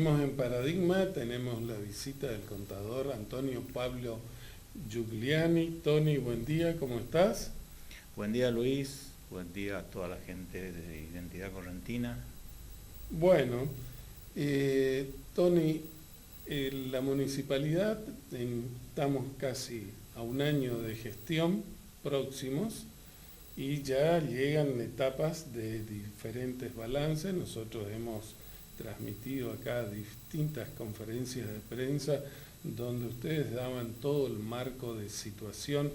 Seguimos en Paradigma, tenemos la visita del contador Antonio Pablo Giuliani. Tony, buen día, ¿cómo estás? Buen día, Luis, buen día a toda la gente de Identidad Correntina. Bueno, Tony, la municipalidad, estamos casi a un año de gestión próximos y ya llegan etapas de diferentes balances. Nosotros hemos transmitido acá distintas conferencias de prensa donde ustedes daban todo el marco de situación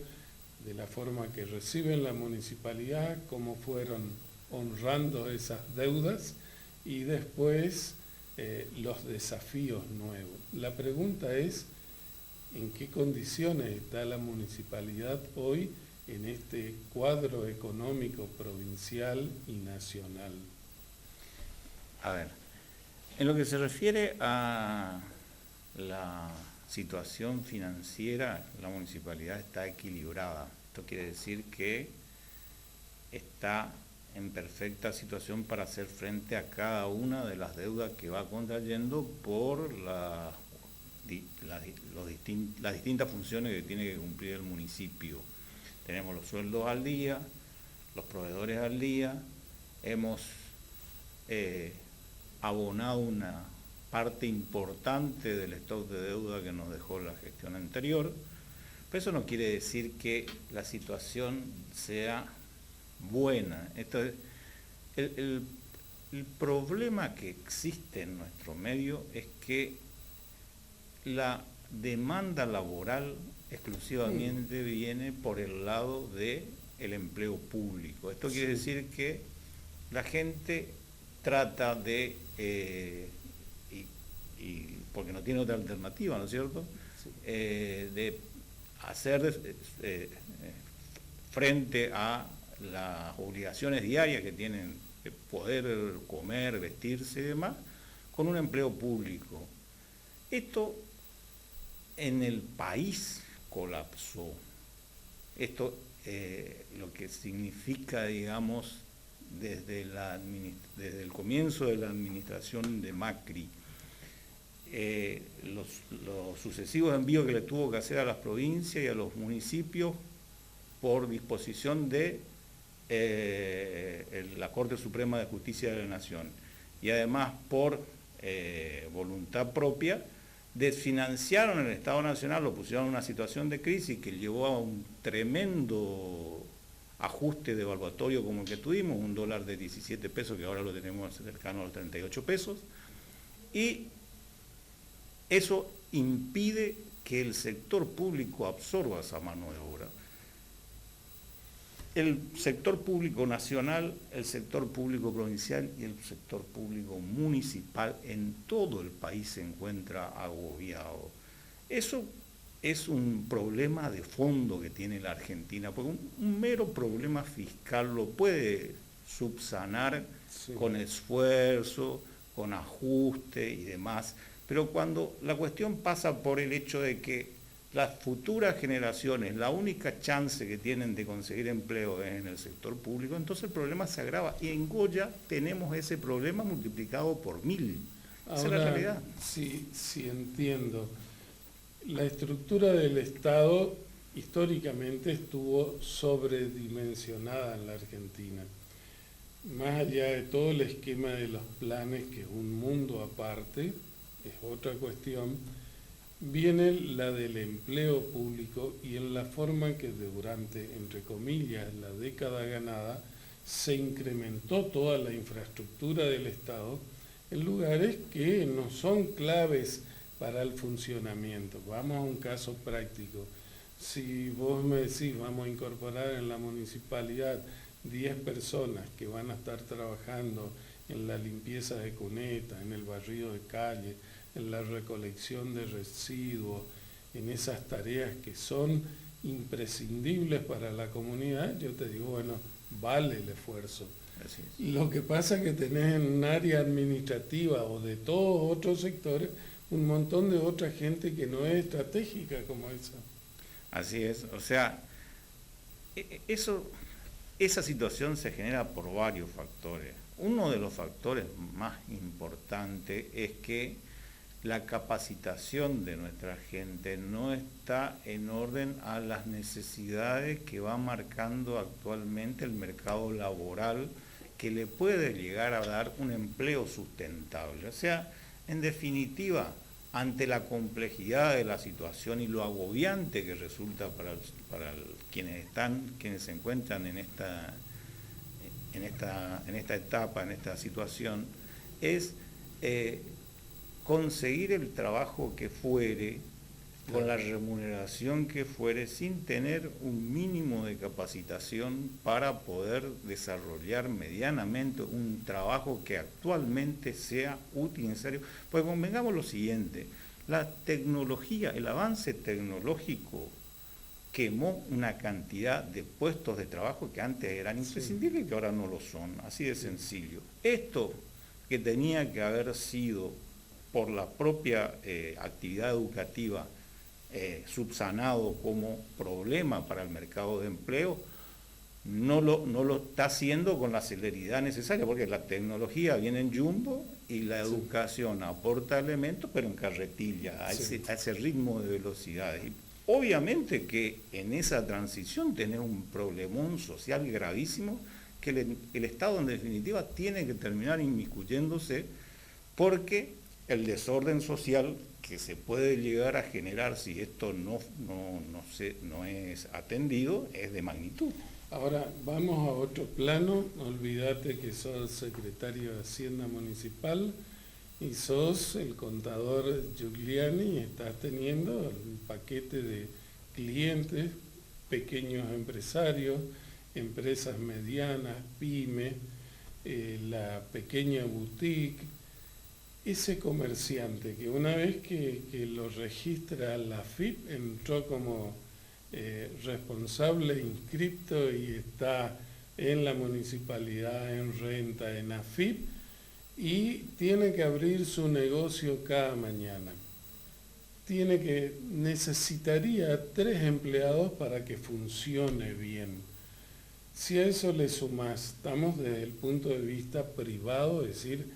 de la forma que reciben la municipalidad, cómo fueron honrando esas deudas y después los desafíos nuevos. La pregunta es, ¿en qué condiciones está la municipalidad hoy en este cuadro económico provincial y nacional? A ver, en lo que se refiere a la situación financiera, la municipalidad está equilibrada. Esto quiere decir que está en perfecta situación para hacer frente a cada una de las deudas que va contrayendo por las distintas funciones que tiene que cumplir el municipio. Tenemos los sueldos al día, los proveedores al día, hemos abonado una parte importante del stock de deuda que nos dejó la gestión anterior, pero eso no quiere decir que la situación sea buena. El problema que existe en nuestro medio es que la demanda laboral exclusivamente viene por el lado del empleo público. Esto quiere decir que la gente trata de, porque no tiene otra alternativa, ¿no es cierto?, de hacer frente a las obligaciones diarias que tienen de poder comer, vestirse y demás, con un empleo público. Esto en el país colapsó. Esto lo que significa, digamos, desde el comienzo de la administración de Macri, los sucesivos envíos que le tuvo que hacer a las provincias y a los municipios por disposición de la Corte Suprema de Justicia de la Nación y además por voluntad propia, desfinanciaron el Estado Nacional, lo pusieron en una situación de crisis que llevó a un tremendo ajuste devaluatorio como el que tuvimos, un dólar de 17 pesos que ahora lo tenemos cercano a los 38 pesos, y eso impide que el sector público absorba esa mano de obra. El sector público nacional, el sector público provincial y el sector público municipal en todo el país se encuentra agobiado. Eso es un problema de fondo que tiene la Argentina, porque un mero problema fiscal lo puede subsanar con esfuerzo, con ajuste y demás, pero cuando la cuestión pasa por el hecho de que las futuras generaciones, la única chance que tienen de conseguir empleo es en el sector público, entonces el problema se agrava. Y en Goya tenemos ese problema multiplicado por 1000. Esa es la realidad. Sí, entiendo. La estructura del Estado históricamente estuvo sobredimensionada en la Argentina. Más allá de todo el esquema de los planes, que es un mundo aparte, es otra cuestión, viene la del empleo público y en la forma que durante, entre comillas, la década ganada, se incrementó toda la infraestructura del Estado en lugares que no son claves para el funcionamiento. Vamos a un caso práctico. Si vos me decís, vamos a incorporar en la municipalidad 10 personas que van a estar trabajando en la limpieza de cunetas, en el barrido de calle, en la recolección de residuos, en esas tareas que son imprescindibles para la comunidad, yo te digo, bueno, vale el esfuerzo. Así es. Lo que pasa es que tenés en un área administrativa o de todos otros sectores un montón de otra gente que no es estratégica como esa. Así es, o sea, esa situación se genera por varios factores. Uno de los factores más importantes es que la capacitación de nuestra gente no está en orden a las necesidades que va marcando actualmente el mercado laboral, que le puede llegar a dar un empleo sustentable. O sea, en definitiva, ante la complejidad de la situación y lo agobiante que resulta para quienes se encuentran en esta etapa, en esta situación, es conseguir el trabajo que fuere, con la remuneración que fuere, sin tener un mínimo de capacitación para poder desarrollar medianamente un trabajo que actualmente sea útil y necesario. Pues convengamos lo siguiente, la tecnología, el avance tecnológico quemó una cantidad de puestos de trabajo que antes eran imprescindibles y que ahora no lo son, así de sencillo. Esto que tenía que haber sido por la propia actividad educativa subsanado como problema para el mercado de empleo, no lo está haciendo con la celeridad necesaria, porque la tecnología viene en jumbo y la educación aporta elementos, pero en carretilla, a ese ritmo de velocidades. Y obviamente que en esa transición tenés un problemón social gravísimo que el Estado en definitiva tiene que terminar inmiscuyéndose, porque el desorden social que se puede llegar a generar si esto no es atendido es de magnitud. Ahora vamos a otro plano. Olvídate que sos secretario de Hacienda Municipal y sos el contador Giuliani y estás teniendo un paquete de clientes, pequeños empresarios, empresas medianas, pymes, la pequeña boutique. Ese comerciante que una vez que lo registra la AFIP entró como responsable inscripto y está en la municipalidad, en renta, en AFIP, y tiene que abrir su negocio cada mañana. Necesitaría 3 empleados para que funcione bien. Si a eso le sumás, estamos desde el punto de vista privado, es decir,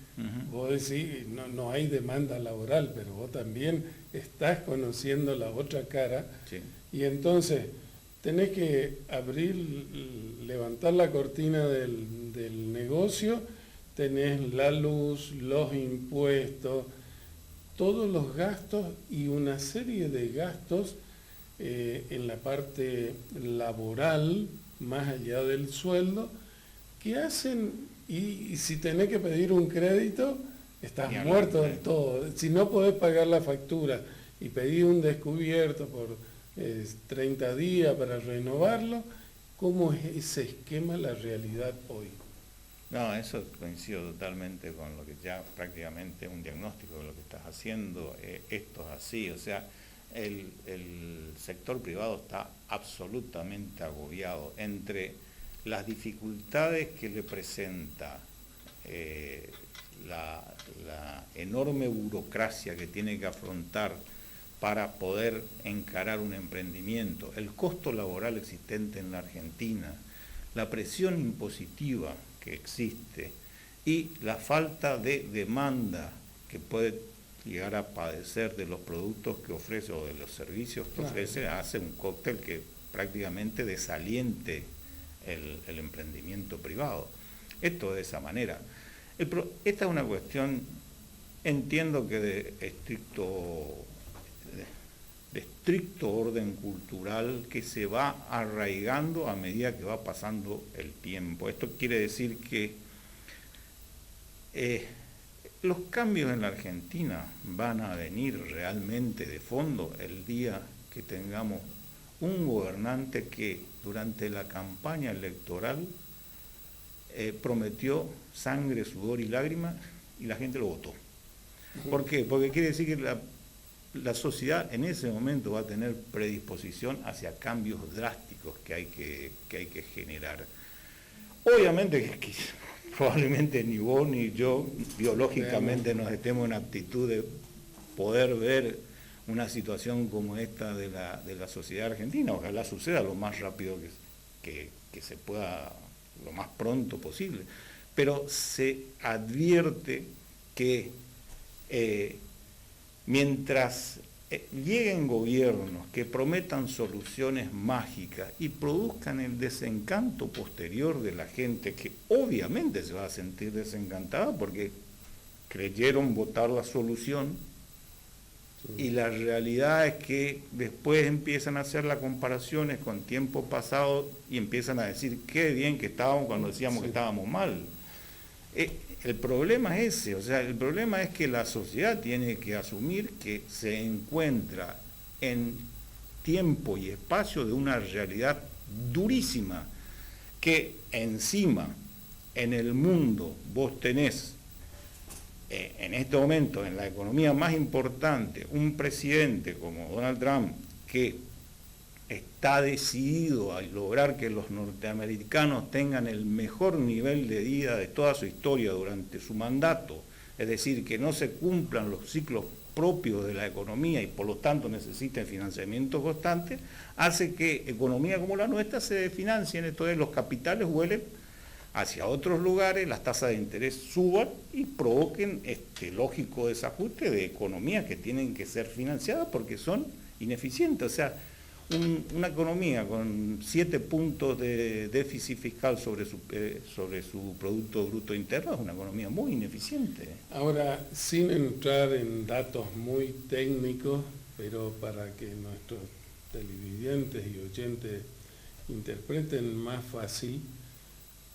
vos decís, no hay demanda laboral, pero vos también estás conociendo la otra cara, y entonces tenés que levantar la cortina del negocio, tenés la luz, los impuestos, todos los gastos y una serie de gastos en la parte laboral, más allá del sueldo, que hacen, y si tenés que pedir un crédito, estás muerto del todo. Si no podés pagar la factura y pedir un descubierto por 30 días para renovarlo, ¿cómo es ese esquema, la realidad hoy? No, eso coincido totalmente con lo que ya prácticamente es un diagnóstico de lo que estás haciendo. Esto es así, o sea, el sector privado está absolutamente agobiado entre las dificultades que le presenta la enorme burocracia que tiene que afrontar para poder encarar un emprendimiento, el costo laboral existente en la Argentina, la presión impositiva que existe y la falta de demanda que puede llegar a padecer de los productos que ofrece o de los servicios que ofrece, hace un cóctel que prácticamente desaliente el emprendimiento privado. Esto de esa manera. Esta es una cuestión, entiendo que de estricto orden cultural que se va arraigando a medida que va pasando el tiempo. Esto quiere decir que los cambios en la Argentina van a venir realmente de fondo el día que tengamos un gobernante que durante la campaña electoral prometió sangre, sudor y lágrimas y la gente lo votó. ¿Por qué? Porque quiere decir que la sociedad en ese momento va a tener predisposición hacia cambios drásticos que hay que generar. Obviamente que probablemente ni vos ni yo biológicamente nos estemos en aptitud de poder ver una situación como esta de la sociedad argentina. Ojalá suceda lo más rápido que se pueda, lo más pronto posible. Pero se advierte que mientras lleguen gobiernos que prometan soluciones mágicas y produzcan el desencanto posterior de la gente, que obviamente se va a sentir desencantada porque creyeron votar la solución, y la realidad es que después empiezan a hacer las comparaciones con tiempo pasado y empiezan a decir qué bien que estábamos cuando decíamos que estábamos mal. El problema es ese, o sea, el problema es que la sociedad tiene que asumir que se encuentra en tiempo y espacio de una realidad durísima, que encima en el mundo vos tenés en este momento en la economía más importante un presidente como Donald Trump, que está decidido a lograr que los norteamericanos tengan el mejor nivel de vida de toda su historia durante su mandato, es decir, que no se cumplan los ciclos propios de la economía y por lo tanto necesiten financiamiento constante, hace que economía como la nuestra se financien, entonces los capitales vuelen hacia otros lugares, las tasas de interés suban y provoquen lógico desajuste de economías que tienen que ser financiadas porque son ineficientes. O sea, una economía con 7 puntos de déficit fiscal sobre su Producto Bruto Interno es una economía muy ineficiente. Ahora, sin entrar en datos muy técnicos, pero para que nuestros televidentes y oyentes interpreten más fácil,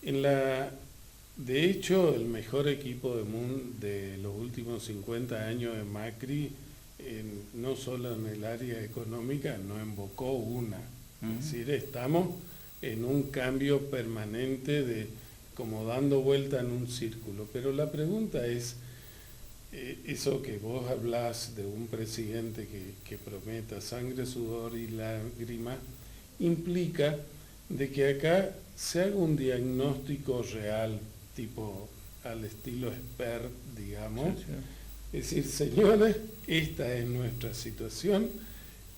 de hecho, el mejor equipo de los últimos 50 años de Macri, no solo en el área económica, no invocó una. Es decir, estamos en un cambio permanente como dando vuelta en un círculo. Pero la pregunta es, eso que vos hablás de un presidente que prometa sangre, sudor y lágrimas, implica de que acá se haga un diagnóstico real, tipo al estilo expert, digamos. Sí, sí. Es decir, señores, esta es nuestra situación,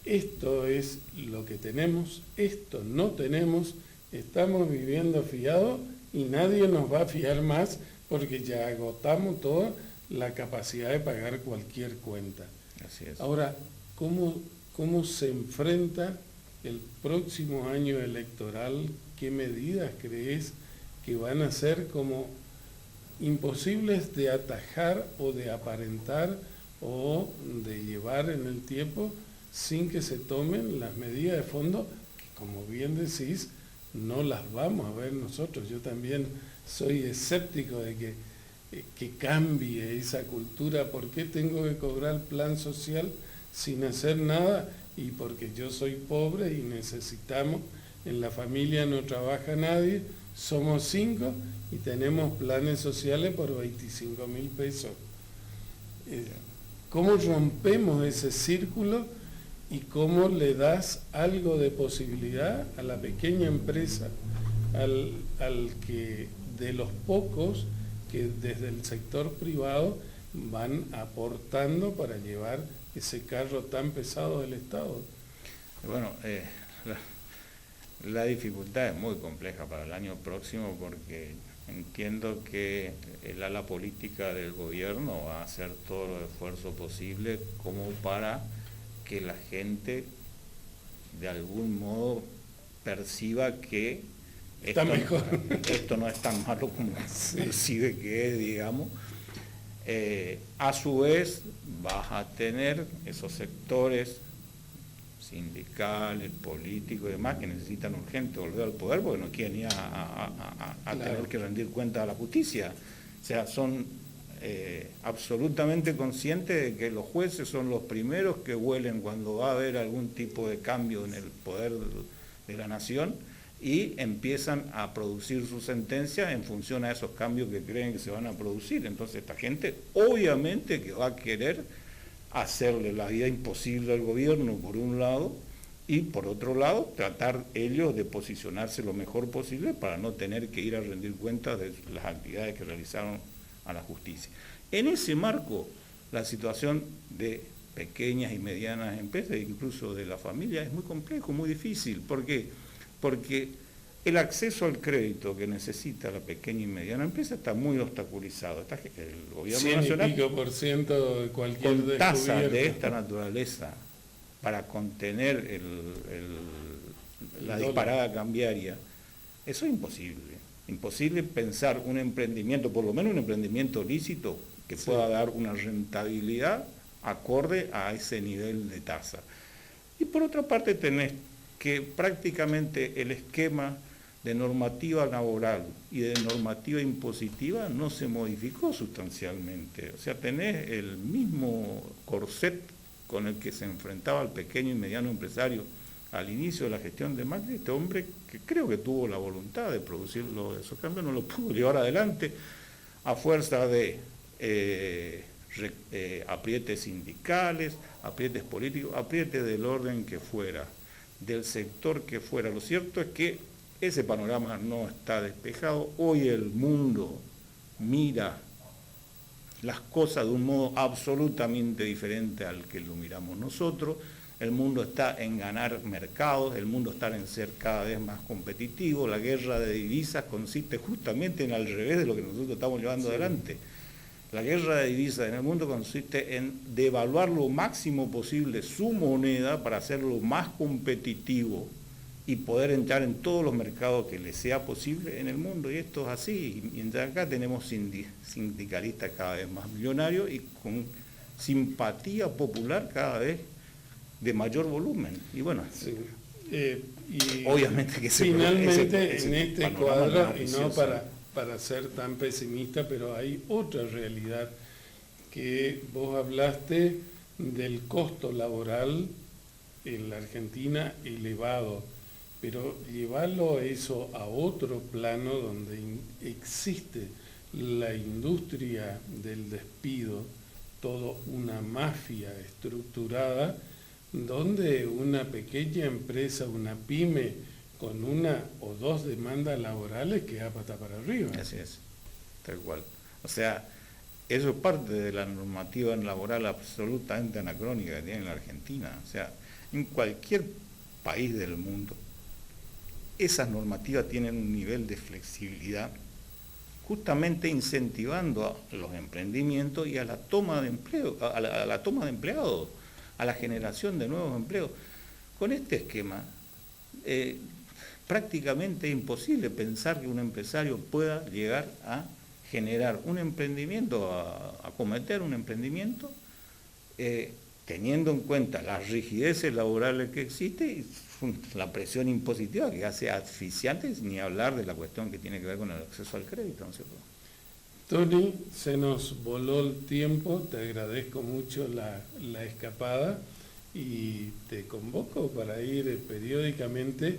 esto es lo que tenemos, esto no tenemos, estamos viviendo fiados y nadie nos va a fiar más porque ya agotamos toda la capacidad de pagar cualquier cuenta. Así es. Ahora, ¿cómo se enfrenta el próximo año electoral? ¿Qué medidas crees que van a ser como imposibles de atajar o de aparentar o de llevar en el tiempo sin que se tomen las medidas de fondo que, como bien decís, no las vamos a ver nosotros? Yo también soy escéptico de que cambie esa cultura. ¿Por qué tengo que cobrar plan social sin hacer nada? Y porque yo soy pobre y necesitamos, en la familia no trabaja nadie, somos 5 y tenemos planes sociales por 25.000 pesos. ¿Cómo rompemos ese círculo y cómo le das algo de posibilidad a la pequeña empresa, al que de los pocos que desde el sector privado van aportando para llevar ese carro tan pesado del Estado? Bueno, la dificultad es muy compleja para el año próximo porque entiendo que el ala política del gobierno va a hacer todo el esfuerzo posible como para que la gente de algún modo perciba que esto no es tan malo como percibe que es, digamos. A su vez vas a tener esos sectores sindicales, políticos y demás que necesitan urgente volver al poder porque no quieren ir a tener que rendir cuentas a la justicia. O sea, son absolutamente conscientes de que los jueces son los primeros que huelen cuando va a haber algún tipo de cambio en el poder de la nación y empiezan a producir su sentencia en función a esos cambios que creen que se van a producir. Entonces esta gente obviamente que va a querer hacerle la vida imposible al gobierno por un lado y por otro lado tratar ellos de posicionarse lo mejor posible para no tener que ir a rendir cuentas de las actividades que realizaron a la justicia. En ese marco, la situación de pequeñas y medianas empresas, incluso de la familia, es muy complejo, muy difícil. ¿Por qué? Porque El acceso al crédito que necesita la pequeña y mediana empresa está muy obstaculizado. El gobierno 100 y nacional, pico por ciento de cualquier con tasas de descubierto. esta naturaleza, para contener la El disparada cambiaria, eso es imposible. Imposible pensar un emprendimiento, por lo menos un emprendimiento lícito, que Sí. pueda dar una rentabilidad acorde a ese nivel de tasa. Y por otra parte tenés que prácticamente el esquema de normativa laboral y de normativa impositiva no se modificó sustancialmente. O sea, tenés el mismo corset con el que se enfrentaba el pequeño y mediano empresario al inicio de la gestión de Macri, este hombre que creo que tuvo la voluntad de producirlo, esos cambios no lo pudo llevar adelante a fuerza de aprietes sindicales, aprietes políticos, aprietes del orden que fuera, del sector que fuera. Lo cierto es que ese panorama no está despejado. Hoy el mundo mira las cosas de un modo absolutamente diferente al que lo miramos nosotros. El mundo está en ganar mercados, el mundo está en ser cada vez más competitivo. La guerra de divisas consiste justamente en al revés de lo que nosotros estamos llevando adelante. La guerra de divisas en el mundo consiste en devaluar lo máximo posible su moneda para hacerlo más competitivo y poder entrar en todos los mercados que le sea posible en el mundo. Y esto es así. Y mientras acá tenemos sindicalistas cada vez más millonarios y con simpatía popular cada vez de mayor volumen. Y bueno, Sí. Y obviamente que finalmente ese en este panorama cuadro, no es y no precioso. para ser tan pesimista, pero hay otra realidad que vos hablaste del costo laboral en la Argentina elevado, pero llevarlo eso a otro plano donde existe la industria del despido, toda una mafia estructurada, donde una pequeña empresa, una pyme, con una o dos demandas laborales queda pata para arriba. Así es, tal cual. O sea, eso es parte de la normativa laboral absolutamente anacrónica que tiene la Argentina. O sea, en cualquier país del mundo, esas normativas tienen un nivel de flexibilidad justamente incentivando a los emprendimientos y a la toma de empleo, a la toma de empleados, a la generación de nuevos empleos. Con este esquema, prácticamente es imposible pensar que un empresario pueda llegar a generar un emprendimiento, a cometer un emprendimiento, teniendo en cuenta las rigideces laborales que existen y la presión impositiva que hace asfixiante, ni hablar de la cuestión que tiene que ver con el acceso al crédito, ¿no es cierto? Tony, se nos voló el tiempo, te agradezco mucho la escapada y te convoco para ir periódicamente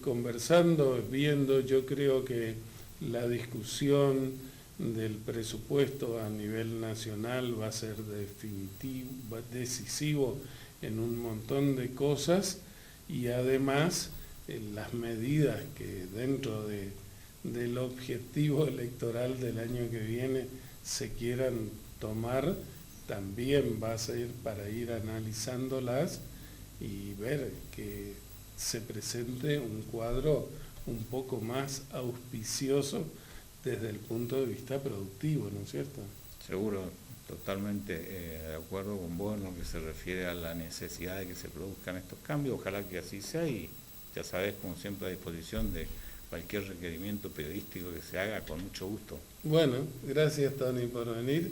conversando, viendo. Yo creo que la discusión del presupuesto a nivel nacional va a ser decisivo en un montón de cosas y además las medidas que dentro del objetivo electoral del año que viene se quieran tomar, también va a ser para ir analizándolas y ver que se presente un cuadro un poco más auspicioso desde el punto de vista productivo, ¿no es cierto? Seguro, totalmente de acuerdo con vos en lo que se refiere a la necesidad de que se produzcan estos cambios. Ojalá que así sea y ya sabes, como siempre, a disposición de cualquier requerimiento periodístico que se haga, con mucho gusto. Bueno, gracias Tony por venir.